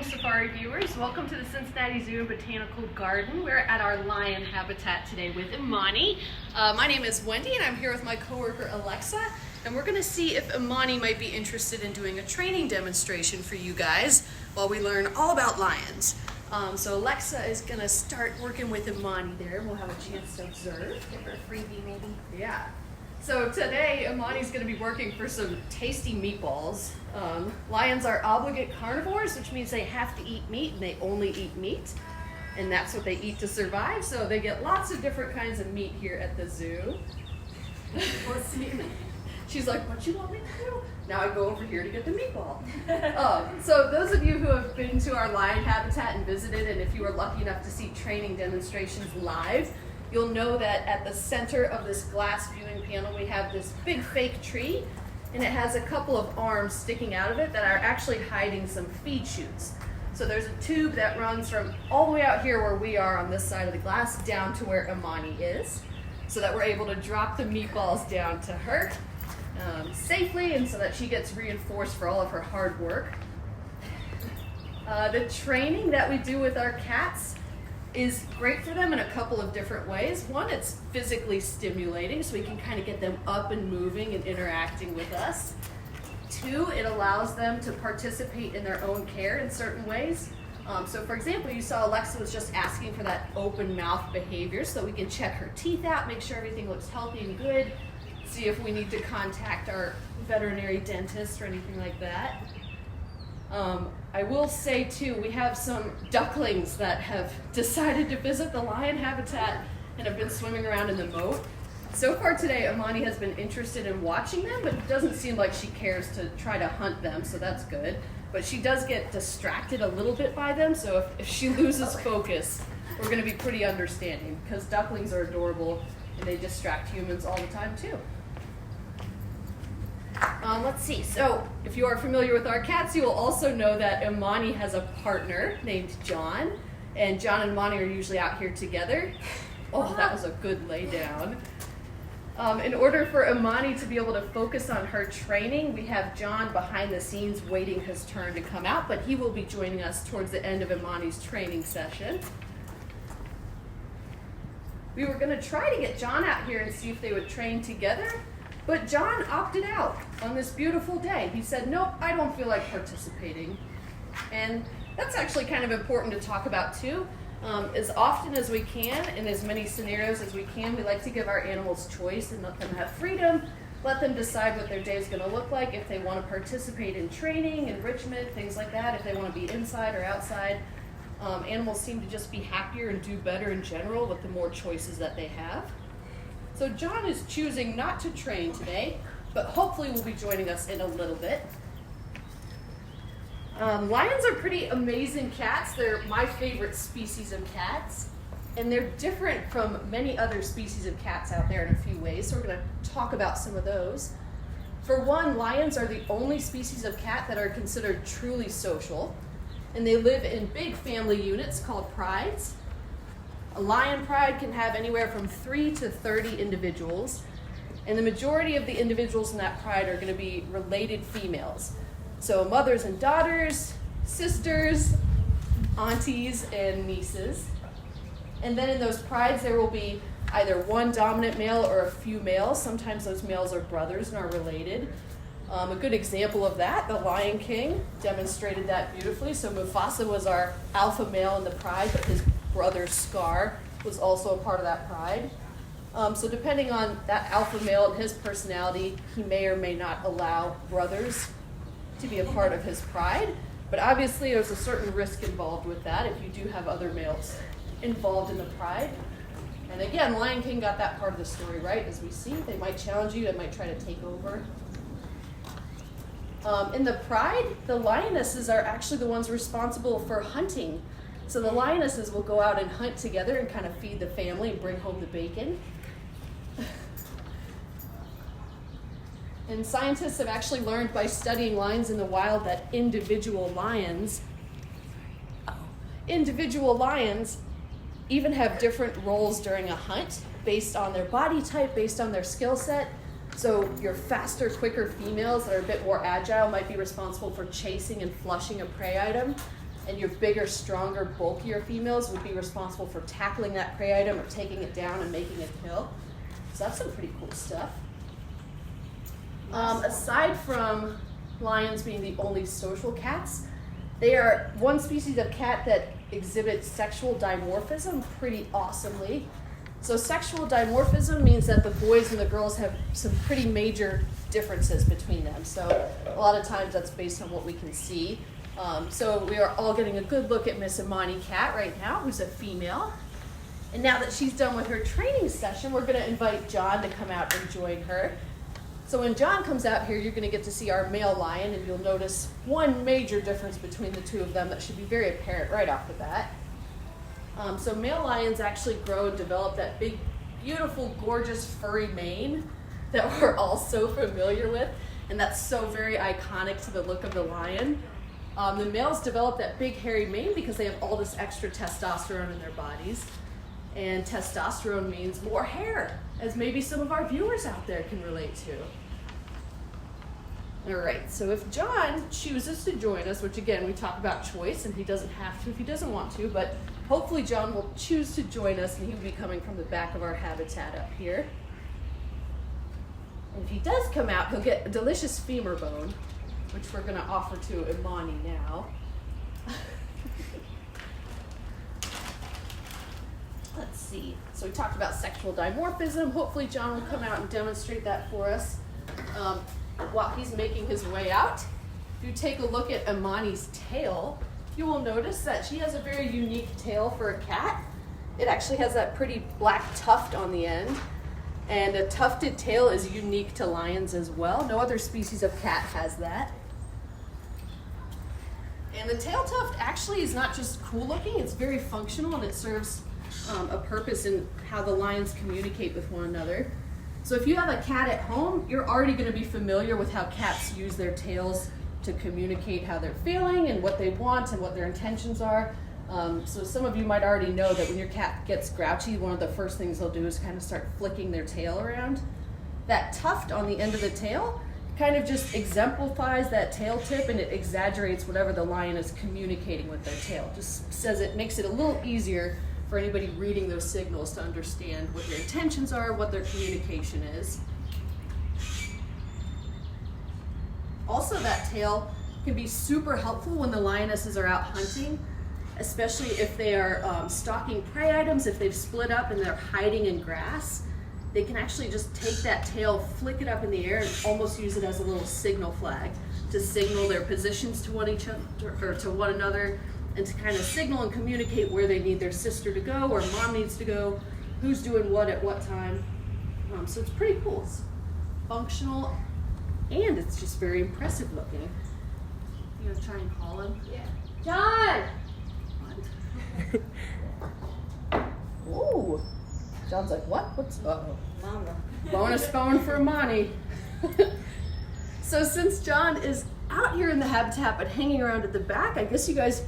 safari viewers. Welcome to the Cincinnati Zoo and Botanical Garden. We're at our lion habitat today with Imani. My name is Wendy and I'm here with my coworker Alexa, and we're going to see if Imani might be interested in doing a training demonstration for you guys while we learn all about lions. So Alexa is going to start working with Imani there, and we'll have a chance to observe. Give her a freebie maybe. Yeah. So today, Imani's going to be working for some tasty meatballs. Lions are obligate carnivores, which means they have to eat meat, and they only eat meat. And that's what they eat to survive, so they get lots of different kinds of meat here at the zoo. She's like, what you want me to do? Now I go over here to get the meatball. So those of you who have been to our lion habitat and visited, and if you were lucky enough to see training demonstrations live, you'll know that at the center of this glass viewing panel we have this big fake tree, and it has a couple of arms sticking out of it that are actually hiding some feed chutes. So there's a tube that runs from all the way out here where we are on this side of the glass down to where Imani is, so that we're able to drop the meatballs down to her safely, and so that she gets reinforced for all of her hard work. The training that we do with our cats is great for them in a couple of different ways. One, it's physically stimulating, so we can kind of get them up and moving and interacting with us. Two, it allows them to participate in their own care in certain ways. So for example, you saw Alexa was just asking for that open mouth behavior so that we can check her teeth out, make sure everything looks healthy and good, see if we need to contact our veterinary dentist or anything like that. I will say too, we have some ducklings that have decided to visit the lion habitat and have been swimming around in the moat. So far today, Imani has been interested in watching them, but it doesn't seem like she cares to try to hunt them, so that's good. But she does get distracted a little bit by them, so if she loses focus, we're going to be pretty understanding, because ducklings are adorable and they distract humans all the time too. Let's see, so if you are familiar with our cats, you will also know that Imani has a partner named John, and John and Imani are usually out here together. Oh, that was a good lay down. In order for Imani to be able to focus on her training, we have John behind the scenes waiting his turn to come out, but he will be joining us towards the end of Imani's training session. We were going to try to get John out here and see if they would train together, but John opted out on this beautiful day. He said, nope, I don't feel like participating. And that's actually kind of important to talk about too. As often as we can, in as many scenarios as we can, we like to give our animals choice and let them have freedom, let them decide what their day is going to look like, if they want to participate in training, enrichment, things like that, if they want to be inside or outside. Animals seem to just be happier and do better in general with the more choices that they have. So John is choosing not to train today, but hopefully will be joining us in a little bit. Lions are pretty amazing cats. They're my favorite species of cats, and they're different from many other species of cats out there in a few ways, so we're going to talk about some of those. For one, lions are the only species of cat that are considered truly social, and they live in big family units called prides. A lion pride can have anywhere from 3 to 30 individuals, and the majority of the individuals in that pride are going to be related females. So mothers and daughters, sisters, aunties, and nieces. And then in those prides there will be either one dominant male or a few males. Sometimes those males are brothers and are related. A good example of that, the Lion King, demonstrated that beautifully. So Mufasa was our alpha male in the pride, but his brother Scar was also a part of that pride. So depending on that alpha male and his personality, he may or may not allow brothers to be a part of his pride. But obviously there's a certain risk involved with that if you do have other males involved in the pride. And again, Lion King got that part of the story right, as we see. They might challenge you, they might try to take over. In the pride, the lionesses are actually the ones responsible for hunting. So the lionesses will go out and hunt together and kind of feed the family and bring home the bacon. And scientists have actually learned by studying lions in the wild that individual lions even have different roles during a hunt based on their body type, based on their skill set. So your faster, quicker females that are a bit more agile might be responsible for chasing and flushing a prey item. and your bigger, stronger, bulkier females would be responsible for tackling that prey item or taking it down and making it kill. So that's some pretty cool stuff. Aside from lions being the only social cats, they are one species of cat that exhibits sexual dimorphism pretty awesomely. So sexual dimorphism means that the boys and the girls have some pretty major differences between them. So a lot of times that's based on what we can see. So we are all getting a good look at Miss Imani cat right now, who's a female. And now that she's done with her training session, we're going to invite John to come out and join her. So when John comes out here, you're going to get to see our male lion, and you'll notice one major difference between the two of them that should be very apparent right off the bat. So male lions actually grow and develop that big, beautiful, gorgeous, furry mane that we're all so familiar with, and that's so very iconic to the look of the lion. The males develop that big, hairy mane because they have all this extra testosterone in their bodies, and testosterone means more hair, as maybe some of our viewers out there can relate to. All right, so if John chooses to join us, which again, we talk about choice, and he doesn't have to if he doesn't want to, but hopefully John will choose to join us, and he'll be coming from the back of our habitat up here. And if he does come out, he'll get a delicious femur bone, which we're gonna offer to Imani now. Let's see. So we talked about sexual dimorphism. Hopefully John will come out and demonstrate that for us. While he's making his way out, if you take a look at Imani's tail, you will notice that she has a very unique tail for a cat. It actually has that pretty black tuft on the end, and a tufted tail is unique to lions as well. No other species of cat has that. And the tail tuft actually is not just cool looking, it's very functional, and it serves a purpose in how the lions communicate with one another. So if you have a cat at home, you're already going to be familiar with how cats use their tails to communicate how they're feeling and what they want and what their intentions are. So some of you might already know that when your cat gets grouchy, one of the first things they'll do is kind of start flicking their tail around. That tuft on the end of the tail kind of just exemplifies that tail tip, and it exaggerates whatever the lion is communicating with their tail. Just says it makes it a little easier for anybody reading those signals to understand what their intentions are, what their communication is. Also, that tail can be super helpful when the lionesses are out hunting, especially if they are stalking prey items, if they've split up and they're hiding in grass. They can actually just take that tail, flick it up in the air, and almost use it as a little signal flag to signal their positions to one another, and to kind of signal and communicate where they need their sister to go, or mom needs to go, who's doing what at what time. So it's pretty cool. It's functional, and it's just very impressive looking. You gonna try and call him? Yeah. John! Whoa. John's like, what? What's, uh-oh. Mama. Bonus bone for Imani. So since John is out here in the habitat but hanging around at the back, I guess you guys,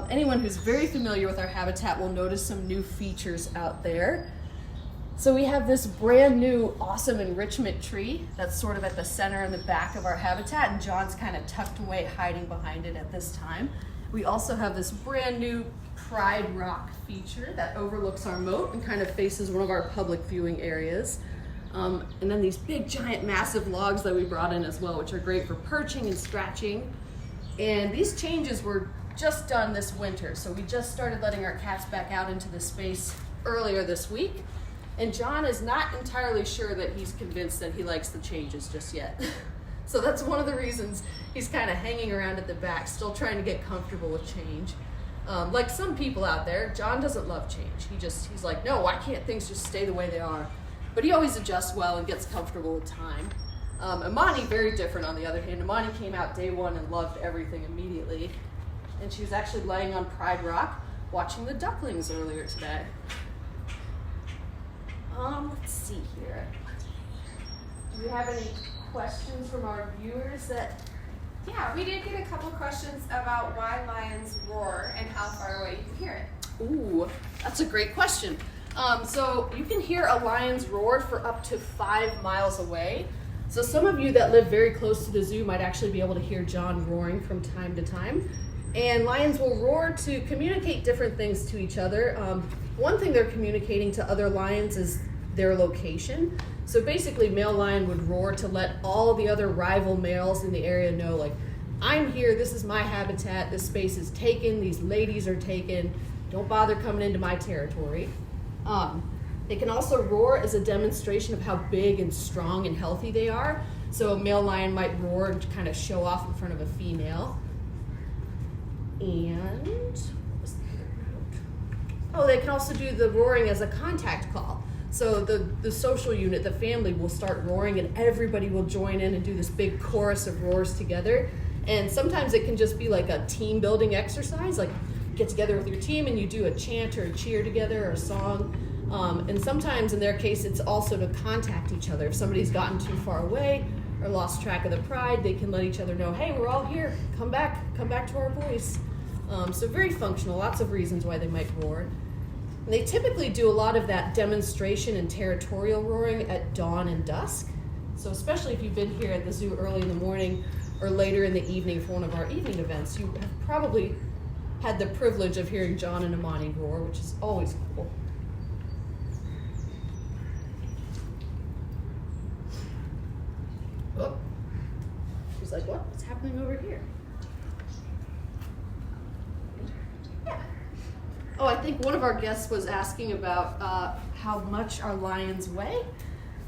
anyone who's very familiar with our habitat will notice some new features out there. So we have this brand new awesome enrichment tree that's sort of at the center and the back of our habitat, and John's kind of tucked away hiding behind it at this time. We also have this brand new Pride Rock feature that overlooks our moat and kind of faces one of our public viewing areas. And then these big, giant, massive logs that we brought in as well, which are great for perching and scratching. And these changes were just done this winter, so we just started letting our cats back out into the space earlier this week. And John is not entirely sure that he's convinced that he likes the changes just yet. So that's one of the reasons he's kind of hanging around at the back, still trying to get comfortable with change. Like some people out there, John doesn't love change. He's like, no, why can't things just stay the way they are? But he always adjusts well and gets comfortable with time. Imani, very different on the other hand. Imani came out day one and loved everything immediately. And she was actually laying on Pride Rock watching the ducklings earlier today. Let's see here. Do we have any questions from our viewers that... Yeah, we did get a couple questions about why lions roar and how far away you can hear it. Ooh, that's a great question. So you can hear a lion's roar for up to 5 miles away. So some of you that live very close to the zoo might actually be able to hear John roaring from time to time. And lions will roar to communicate different things to each other. One thing they're communicating to other lions is their location. So basically, male lion would roar to let all the other rival males in the area know, like, I'm here, this is my habitat, this space is taken, these ladies are taken, don't bother coming into my territory. They can also roar as a demonstration of how big and strong and healthy they are. So a male lion might roar and kind of show off in front of a female. And they can also do the roaring as a contact call. So the social unit, the family, will start roaring and everybody will join in and do this big chorus of roars together. And sometimes it can just be like a team building exercise, like get together with your team and you do a chant or a cheer together or a song. And sometimes in their case, it's also to contact each other. If somebody's gotten too far away or lost track of the pride, they can let each other know, hey, we're all here, come back to our voice. So very functional, lots of reasons why they might roar. And they typically do a lot of that demonstration and territorial roaring at dawn and dusk. So especially if you've been here at the zoo early in the morning or later in the evening for one of our evening events, you have probably had the privilege of hearing John and Imani roar, which is always cool. Oh, she's like, what? What's happening over here? Yeah. Oh, I think one of our guests was asking about how much our lions weigh.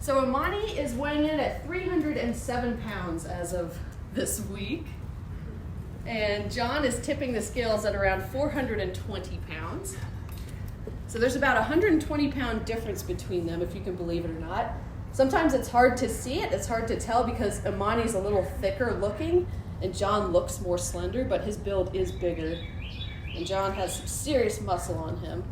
So Imani is weighing in at 307 pounds as of this week. And John is tipping the scales at around 420 pounds. So there's about a 120-pound difference between them, if you can believe it or not. Sometimes it's hard to see it, it's hard to tell because Imani's a little thicker looking and John looks more slender, but his build is bigger. And John has some serious muscle on him.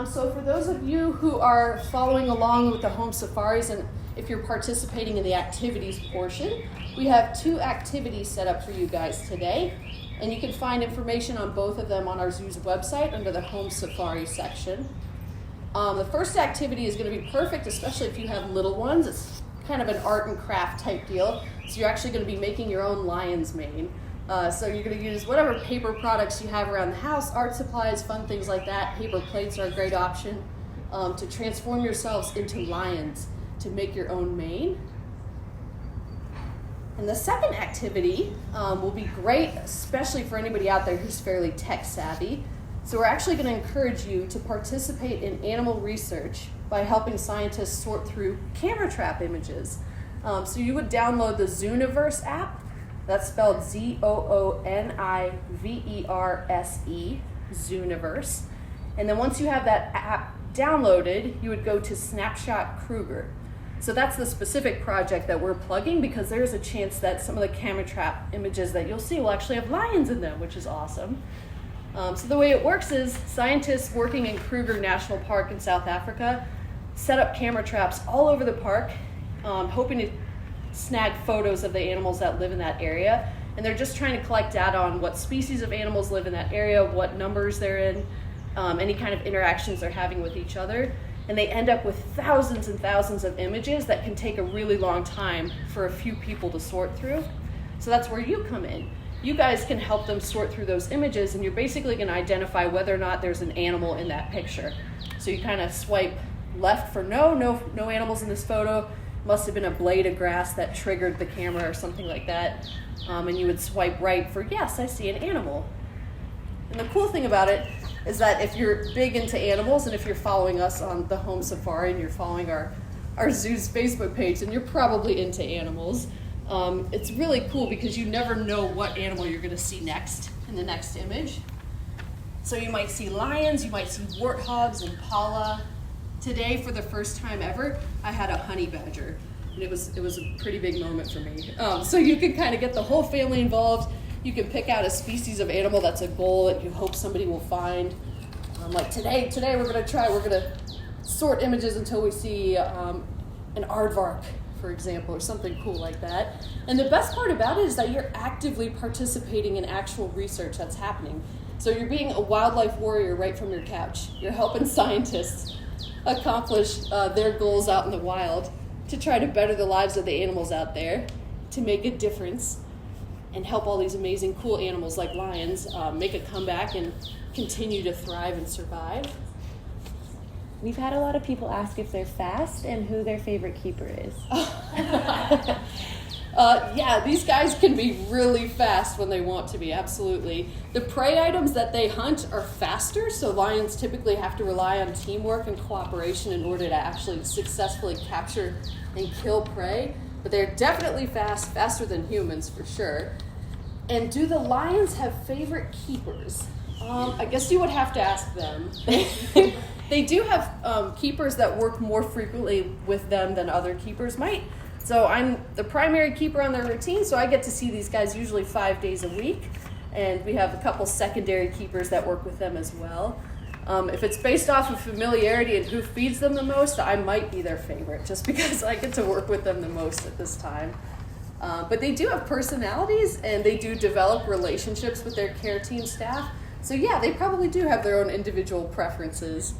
So for those of you who are following along with the home safaris, and if you're participating in the activities portion, we have 2 activities set up for you guys today. And you can find information on both of them on our zoo's website under the home safari section. The first activity is going to be perfect, especially if you have little ones. It's kind of an art and craft type deal. So you're actually going to be making your own lion's mane. So you're going to use whatever paper products you have around the house, art supplies, fun things like that. Paper plates are a great option to transform yourselves into lions, to make your own mane. And the second activity will be great, especially for anybody out there who's fairly tech savvy. So we're actually going to encourage you to participate in animal research by helping scientists sort through camera trap images. So you would download the Zooniverse app. That's spelled Zooniverse, Zooniverse. And then once you have that app downloaded, you would go to Snapshot Kruger. So that's the specific project that we're plugging because there's a chance that some of the camera trap images that you'll see will actually have lions in them, which is awesome. So the way it works is scientists working in Kruger National Park in South Africa set up camera traps all over the park, hoping to snag photos of the animals that live in that area. And they're just trying to collect data on what species of animals live in that area, what numbers they're in, any kind of interactions they're having with each other. And they end up with thousands and thousands of images that can take a really long time for a few people to sort through. So that's where you come in. You guys can help them sort through those images, and you're basically going to identify whether or not there's an animal in that picture. So you kind of swipe left for no animals in this photo. Must have been a blade of grass that triggered the camera or something like that. And you would swipe right for yes, I see an animal. And the cool thing about it is that if you're big into animals and if you're following us on the Home Safari and you're following our zoo's Facebook page, then you're probably into animals. It's really cool because you never know what animal you're going to see next in the next image. So you might see lions, you might see warthogs, impala. Today, for the first time ever, I had a honey badger, and it was a pretty big moment for me. So you can kind of get the whole family involved. You can pick out a species of animal that's a goal that you hope somebody will find. Like today we're going to sort images until we see an aardvark, for example, or something cool like that. And the best part about it is that you're actively participating in actual research that's happening. So you're being a wildlife warrior right from your couch. You're helping scientists accomplish their goals out in the wild to try to better the lives of the animals out there, to make a difference. and help all these amazing, cool animals like lions make a comeback and continue to thrive and survive. We've had a lot of people ask if they're fast and who their favorite keeper is. Yeah, these guys can be really fast when they want to be, absolutely. The prey items that they hunt are faster, so lions typically have to rely on teamwork and cooperation in order to actually successfully capture and kill prey. But they're definitely faster than humans for sure. And do the lions have favorite keepers? I guess you would have to ask them. They do have keepers that work more frequently with them than other keepers might. So I'm the primary keeper on their routine, so I get to see these guys usually 5 days a week. And we have a couple secondary keepers that work with them as well. If it's based off of familiarity and who feeds them the most, I might be their favorite, just because I get to work with them the most at this time. But they do have personalities, and they do develop relationships with their care team staff. So yeah, they probably do have their own individual preferences.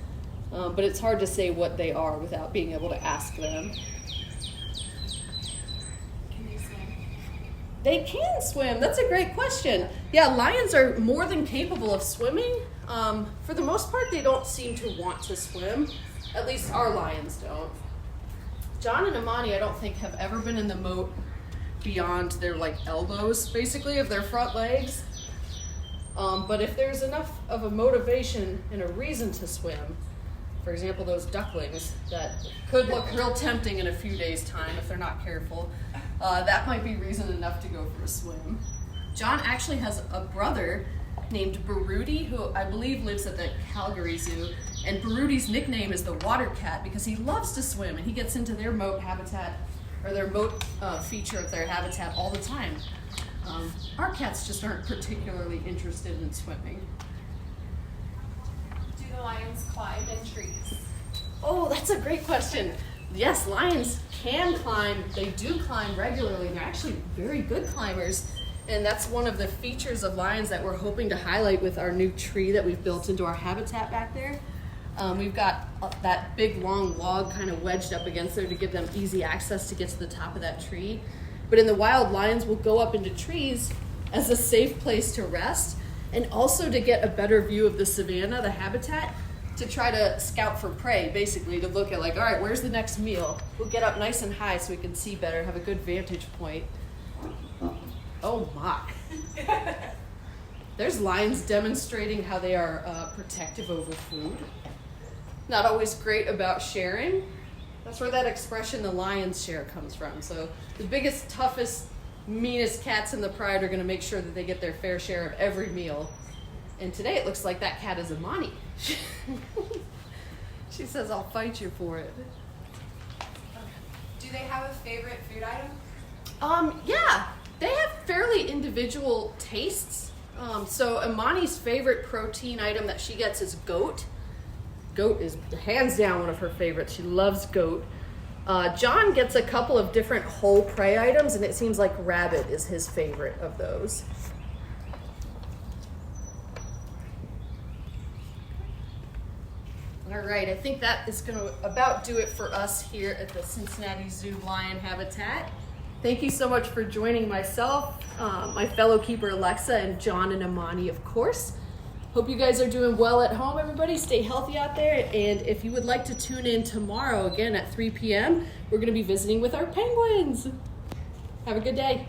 But it's hard to say what they are without being able to ask them. They can swim. That's a great question. Yeah, lions are more than capable of swimming. For the most part, they don't seem to want to swim. At least our lions don't. John and Imani, I don't think, have ever been in the moat beyond their elbows, basically, of their front legs. But if there's enough of a motivation and a reason to swim, for example, those ducklings that could look real tempting in a few days' time if they're not careful, that might be reason enough to go for a swim. John actually has a brother named Baruti, who I believe lives at the Calgary Zoo, and Baruti's nickname is the water cat because he loves to swim and he gets into their moat habitat, or their moat feature of their habitat all the time. Our cats just aren't particularly interested in swimming. Do the lions climb in trees? Oh, that's a great question. Yes, lions can climb. They do climb regularly. They're actually very good climbers. And that's one of the features of lions that we're hoping to highlight with our new tree that we've built into our habitat back there. We've got that big long log kind of wedged up against there to give them easy access to get to the top of that tree. But in the wild, lions will go up into trees as a safe place to rest and also to get a better view of the savanna, the habitat, to try to scout for prey, basically, to look at all right, where's the next meal? We'll get up nice and high so we can see better, have a good vantage point. Oh my. There's lions demonstrating how they are protective over food. Not always great about sharing. That's where that expression, the lion's share, comes from. So the biggest, toughest, meanest cats in the pride are going to make sure that they get their fair share of every meal. And today it looks like that cat is Imani. She says, I'll fight you for it. Do they have a favorite food item? Yeah, they have fairly individual tastes. So Imani's favorite protein item that she gets is goat. Goat is hands down one of her favorites. She loves goat. John gets a couple of different whole prey items, and it seems like rabbit is his favorite of those. All right, I think that is going to about do it for us here at the Cincinnati Zoo Lion Habitat. Thank you so much for joining myself, my fellow keeper Alexa, and John and Imani, of course. Hope you guys are doing well at home, everybody. Stay healthy out there. And if you would like to tune in tomorrow again at 3 p.m., we're going to be visiting with our penguins. Have a good day.